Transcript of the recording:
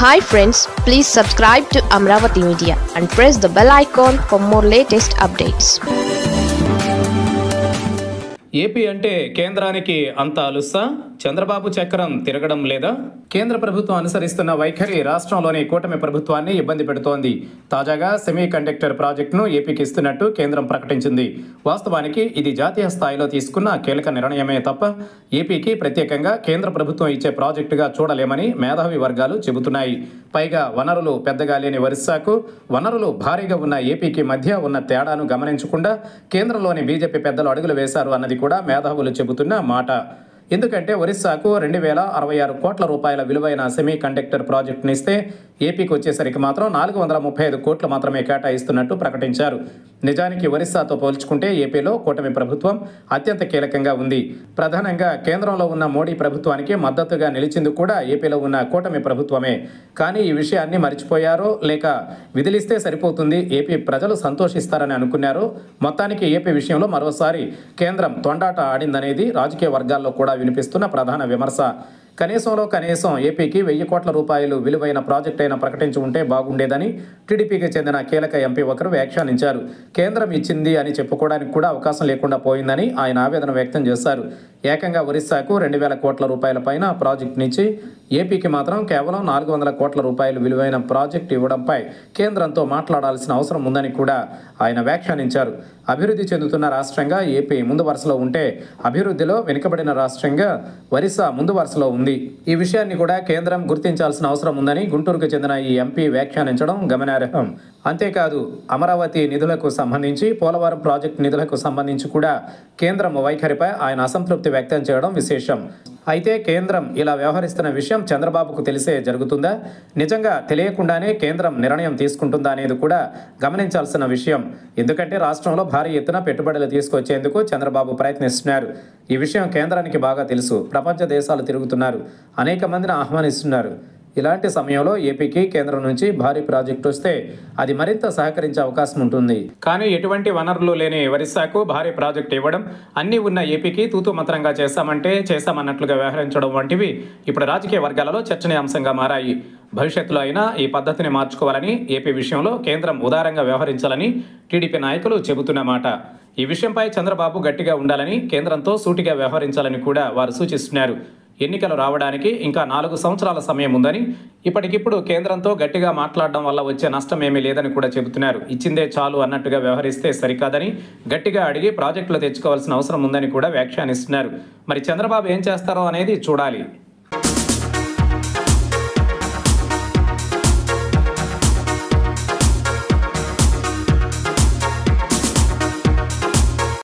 Hi friends, please subscribe to Amravati Media and press the bell icon for more latest updates. AP అంటే కేంద్రానికి అంత అలుసా? చంద్రబాబు చక్రం తిరగడం లేదా? కేంద్ర ప్రభుత్వం అనుసరిస్తున్న వైఖరి రాష్ట్రంలోని కూటమి ప్రభుత్వాన్ని ఇబ్బంది పెడుతోంది. తాజాగా సెమీ కండక్టర్ ప్రాజెక్టును ఏపీకి ఇస్తున్నట్టు కేంద్రం ప్రకటించింది. వాస్తవానికి ఇది జాతీయ స్థాయిలో తీసుకున్న కీలక నిర్ణయమే తప్ప ఏపీకి ప్రత్యేకంగా కేంద్ర ప్రభుత్వం ఇచ్చే ప్రాజెక్టుగా చూడలేమని మేధావి వర్గాలు చెబుతున్నాయి. పైగా వనరులు పెద్దగా లేని ఒరిస్సాకు, వనరులు భారీగా ఉన్న ఏపీకి మధ్య ఉన్న తేడాను గమనించకుండా కేంద్రంలోని బీజేపీ పెద్దలు అడుగులు వేశారు అన్నది కూడా మేధావులు చెబుతున్న మాట. ఎందుకంటే ఒరిస్సాకు 2066 కోట్ల రూపాయల విలువైన సెమీ కండక్టర్ ప్రాజెక్టుని ఇస్తే ఏపీకి వచ్చేసరికి మాత్రం 435 కోట్లు మాత్రమే కేటాయిస్తున్నట్టు ప్రకటించారు. నిజానికి ఒరిస్సాతో పోల్చుకుంటే ఏపీలో కూటమి ప్రభుత్వం అత్యంత కీలకంగా ఉంది. ప్రధానంగా కేంద్రంలో ఉన్న మోడీ ప్రభుత్వానికి మద్దతుగా నిలిచింది కూడా ఏపీలో ఉన్న కూటమి ప్రభుత్వమే. కానీ ఈ విషయాన్ని మర్చిపోయారో లేక విదిలిస్తే సరిపోతుంది, ఏపీ ప్రజలు సంతోషిస్తారని అనుకున్నారు. మొత్తానికి ఏపీ విషయంలో మరోసారి కేంద్రం తొండాట ఆడిందనేది రాజకీయ వర్గాల్లో కూడా వినిపిస్తున్న ప్రధాన విమర్శ. కనీసం ఏపీకి 1000 కోట్ల రూపాయలు విలువైన ప్రాజెక్ట్ అయినా ప్రకటించి ఉంటే బాగుండేదని టీడీపీకి చెందిన కీలక ఎంపీ ఒకరు వ్యాఖ్యానించారు. కేంద్రం ఇచ్చింది అని చెప్పుకోవడానికి కూడా అవకాశం లేకుండా పోయిందని ఆయన ఆవేదన వ్యక్తం చేశారు. ఏకంగా ఒరిస్సాకు 2000 కోట్ల రూపాయల పైన ప్రాజెక్టు నుంచి ఏపీకి మాత్రం కేవలం 400 కోట్ల రూపాయలు విలువైన ప్రాజెక్టు ఇవ్వడంపై కేంద్రంతో మాట్లాడాల్సిన అవసరం ఉందని కూడా ఆయన వ్యాఖ్యానించారు. అభివృద్ధి చెందుతున్న రాష్ట్రంగా ఏపీ ముందు వరుసలో ఉంటే అభివృద్ధిలో వెనుకబడిన రాష్ట్రంగా ఒరిస్సా ముందు వరుసలో ఉంది. ఈ విషయాన్ని కూడా కేంద్రం గుర్తించాల్సిన అవసరం ఉందని గుంటూరుకు చెందిన ఈ ఎంపీ వ్యాఖ్యానించడం గమనార్హం. అంతేకాదు, అమరావతి నిధులకు సంబంధించి, పోలవరం ప్రాజెక్టు నిధులకు సంబంధించి కూడా కేంద్రం వైఖరిపై ఆయన అసంతృప్తి వ్యక్తం చేయడం విశేషం. అయితే కేంద్రం ఇలా వ్యవహరిస్తున్న విషయం చంద్రబాబుకు తెలిసే జరుగుతుందా? నిజంగా తెలియకుండానే కేంద్రం నిర్ణయం తీసుకుంటుందా అనేది కూడా గమనించాల్సిన విషయం. ఎందుకంటే రాష్ట్రంలో భారీ ఎత్తున పెట్టుబడులు తీసుకొచ్చేందుకు చంద్రబాబు ప్రయత్నిస్తున్నారు. ఈ విషయం కేంద్రానికి బాగా తెలుసు. ప్రపంచ దేశాలు తిరుగుతున్నారు, అనేక మందిని ఆహ్వానిస్తున్నారు. ఇలాంటి సమయంలో ఏపీకి కేంద్రం నుంచి భారీ ప్రాజెక్టు వస్తే అది మరింత సహకరించే అవకాశం ఉంటుంది. కానీ ఎటువంటి వనరులు లేని ఒరిస్సాకు భారీ ప్రాజెక్టు ఇవ్వడం, అన్నీ ఉన్న ఏపీకి తూతూ మంత్రంగా చేశామన్నట్లుగా వ్యవహరించడం వంటివి ఇప్పుడు రాజకీయ వర్గాలలో చర్చనీయాంశంగా మారాయి. భవిష్యత్తులో అయినా ఈ పద్ధతిని మార్చుకోవాలని, ఏపీ విషయంలో కేంద్రం ఉదారంగా వ్యవహరించాలని టీడీపీ నాయకులు చెబుతున్నమాట. ఈ విషయంపై చంద్రబాబు గట్టిగా ఉండాలని, కేంద్రంతో సూటిగా వ్యవహరించాలని కూడా వారు సూచిస్తున్నారు. ఎన్నికలు రావడానికి ఇంకా 4 సంవత్సరాల సమయం ఉందని, ఇప్పటికిప్పుడు కేంద్రంతో గట్టిగా మాట్లాడడం వల్ల వచ్చే నష్టం ఏమీ లేదని కూడా చెబుతున్నారు. ఇచ్చిందే చాలు అన్నట్టుగా వ్యవహరిస్తే సరికాదని, గట్టిగా అడిగి ప్రాజెక్టులు తెచ్చుకోవాల్సిన అవసరం ఉందని కూడా వ్యాఖ్యానిస్తున్నారు. మరి చంద్రబాబు ఏం చేస్తారో అనేది చూడాలి.